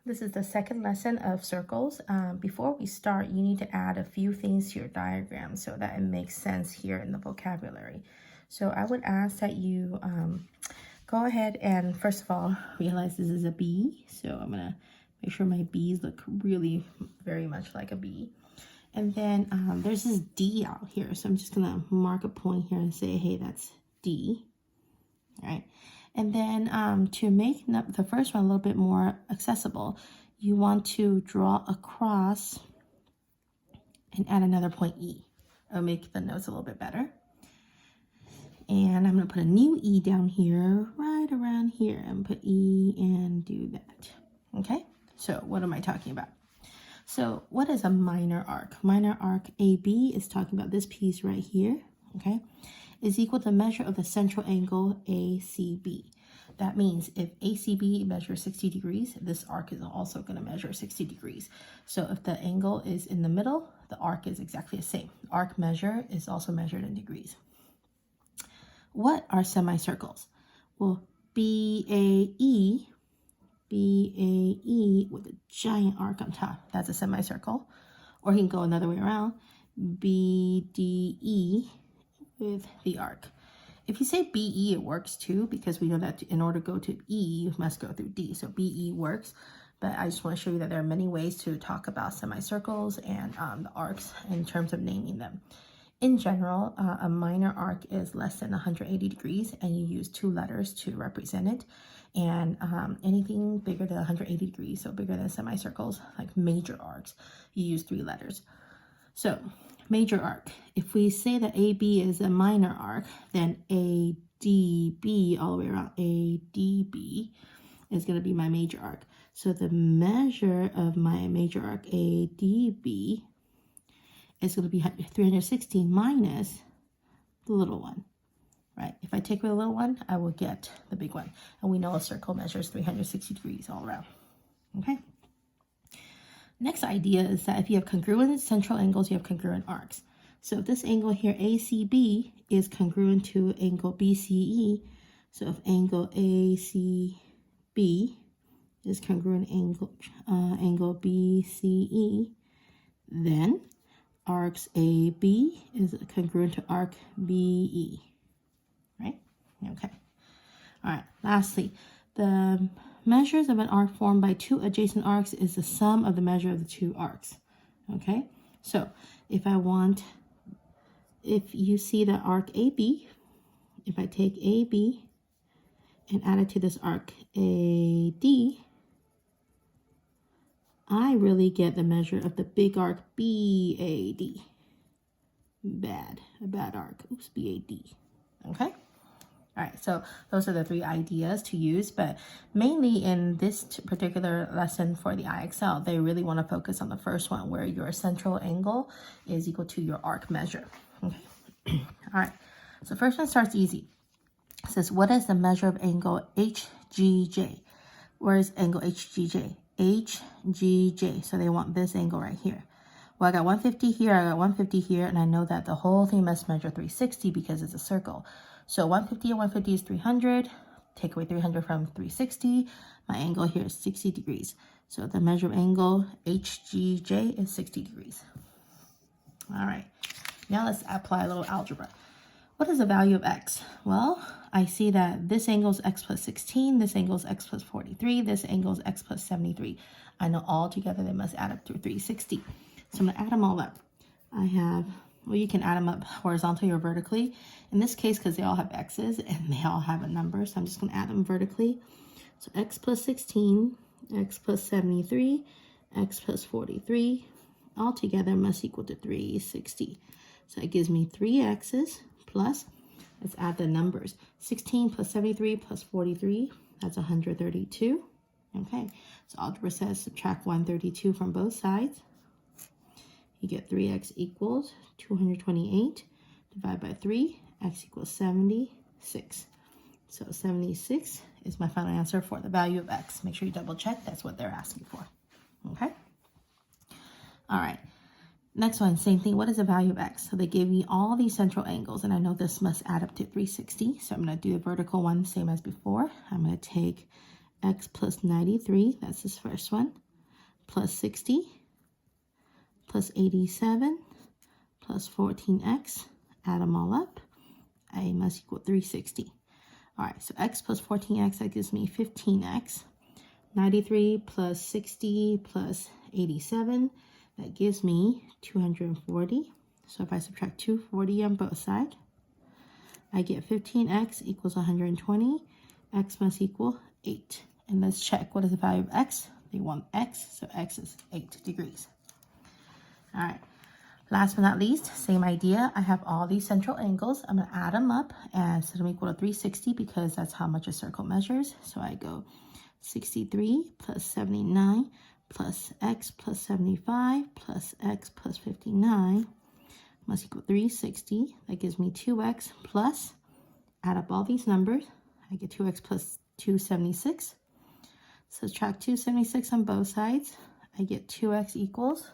This is the second lesson of circles. Before we start, you need to add a few things to your diagram so that it makes sense here in the vocabulary. So I would ask that you go ahead and first of all, realize this is a B. So I'm gonna make sure my B's look really very much like a B. And then there's this D out here. So I'm just gonna mark a point here and say, hey, that's D, all right? And then to make the first one a little bit more accessible, you want to draw a cross and add another point E. It'll make the notes a little bit better. And I'm going to put a new E down here, right around here, and put E and do that. Okay, so what am I talking about? So what is a minor arc? Minor arc AB is talking about this piece right here, okay? Is equal to the measure of the central angle ACB. That means if ACB measures 60 degrees, this arc is also going to measure 60 degrees. So if the angle is in the middle, the arc is exactly the same. The arc measure is also measured in degrees. What are semicircles? Well, BAE with a giant arc on top, that's a semicircle. Or you can go another way around, BDE with the arc. If you say BE, it works too, because we know that in order to go to E, you must go through D. So BE works, but I just want to show you that there are many ways to talk about semicircles and the arcs in terms of naming them. In general, a minor arc is less than 180 degrees, and you use 2 letters to represent it. And anything bigger than 180 degrees, so bigger than semicircles, like major arcs, you use 3 letters. So major arc. If we say that AB is a minor arc, then ADB, all the way around, ADB is going to be my major arc. So the measure of my major arc, ADB, is going to be 360 minus the little one, right? If I take away the little one, I will get the big one. And we know a circle measures 360 degrees all around, okay? Next idea is that if you have congruent central angles, you have congruent arcs. So if this angle here, ACB, is congruent to angle BCE, so if angle ACB is congruent angle BCE, then arcs AB is congruent to arc BE, right? Okay. All right, lastly, the measures of an arc formed by 2 adjacent arcs is the sum of the measure of the 2 arcs, okay? So if you see the arc AB, if I take AB and add it to this arc AD, I really get the measure of the big arc BAD. A bad arc. Oops, BAD. Okay? All right, so those are the 3 ideas to use, but mainly in this particular lesson for the IXL, they really want to focus on the first one where your central angle is equal to your arc measure. Okay? All right, so first one starts easy. It says, what is the measure of angle HGJ? Where is angle HGJ? HGJ, so they want this angle right here. Well, I got 150 here, I got 150 here, and I know that the whole thing must measure 360 because it's a circle. So 150 and 150 is 300. Take away 300 from 360. My angle here is 60 degrees. So the measure of angle HGJ is 60 degrees. All right, now let's apply a little algebra. What is the value of x? Well, I see that this angle is x plus 16, this angle is x plus 43, this angle is x plus 73. I know all together they must add up to 360. So I'm going to add them all up. I have, well, you can add them up horizontally or vertically. In this case, because they all have x's and they all have a number, so I'm just going to add them vertically. So x plus 16, x plus 73, x plus 43, all together must equal to 360. So it gives me 3 x's plus, let's add the numbers. 16 plus 73 plus 43, that's 132. Okay, so algebra says subtract 132 from both sides. You get 3x equals 228. Divide by 3, x equals 76. So 76 is my final answer for the value of x. Make sure you double check. That's what they're asking for. Okay? All right. Next one, same thing. What is the value of x? So they gave me all these central angles, and I know this must add up to 360. So I'm going to do the vertical one, same as before. I'm going to take x plus 93, that's this first one, plus 60, plus 87, plus 14x, add them all up, a must equal 360. All right, so x plus 14x, that gives me 15x. 93 plus 60 plus 87, that gives me 240. So if I subtract 240 on both sides, I get 15x equals 120. X must equal 8. And let's check what is the value of x. They want x, so x is 8 degrees. All right. Last but not least, same idea. I have all these central angles. I'm going to add them up and set them equal to 360 because that's how much a circle measures. So I go 63 plus 79 plus x plus 75 plus x plus 59 must equal 360. That gives me 2x plus, add up all these numbers. I get 2x plus 276. Subtract 276 on both sides. I get 2x equals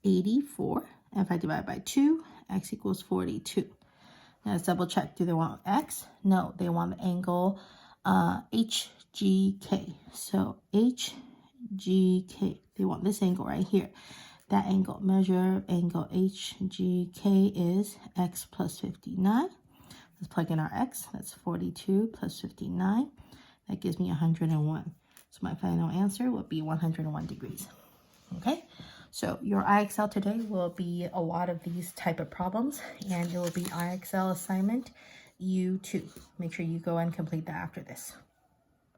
84. And if I divide by 2, x equals 42. Now let's double check. Do they want x? No, they want the angle HGK. So HGK, they want this angle right here. That angle, measure angle HGK is x plus 59. Let's plug in our x. That's 42 plus 59. That gives me 101. So my final answer will be 101 degrees. Okay, so your IXL today will be a lot of these type of problems, and it will be IXL assignment U2. Make sure you go and complete that after this.